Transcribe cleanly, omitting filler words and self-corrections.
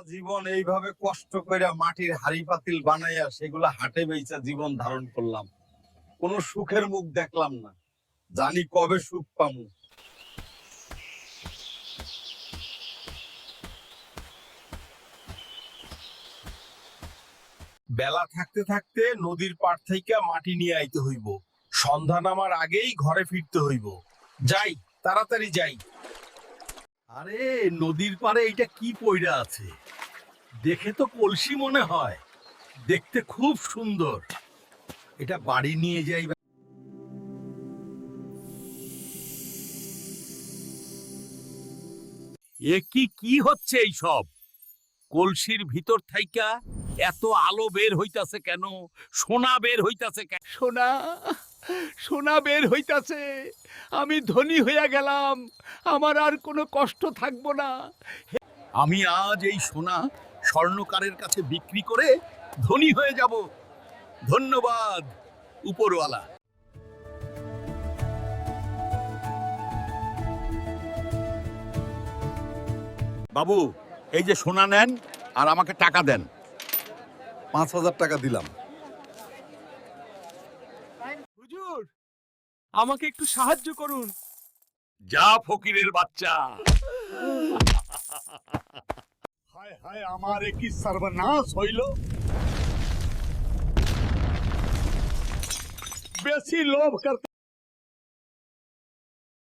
জীবন এইভাবে কষ্ট কইরা মাটির হাড়ি পাতিল বানাইয়া সেগুলা হাটে বেচা জীবন ধারণ করলাম, কোনো সুখের মুখ দেখলাম না। জানি কবে সুখ পামু। বেলা থাকতে থাকতে নদীর পাড় থেকে মাটি নিয়ে আইতে হইব। সন্ধ্যা নামার আগেই ঘরে ফিরতে হইব। যাই, তাড়াতাড়ি যাই। আরে নদীর পাড়ে এটা কি পইরা আছে? দেখে তো কলসি মনে হয়। দেখতে খুব সুন্দর। এটা বাড়ি নিয়ে যাই। এ কি হচ্ছে এই সব? কলসির ভিতর থাইকা এত আলো বের হইতাছে কেন? সোনা বের হইতাছে কেন? সোনা সোনা বের হইতাছে। আমি ধনী হইয়া গেলাম, আমার আর কোনো কষ্ট থাকবো না। আমি আজ এই সোনা স্বর্ণকারের কাছে বিক্রি করে ধনী হয়ে যাব। ধন্যবাদ উপরওয়ালা। বাবু, এই যে সোনা নেন আর আমাকে টাকা দেন। 5,000 টাকা দিলাম। হুজুর, আমাকে একটু সাহায্য করুন। যা ফকিরের বাচ্চা। হায় হায়, আমার কি সর্বনাশ হইল। বেশি লোভ করতে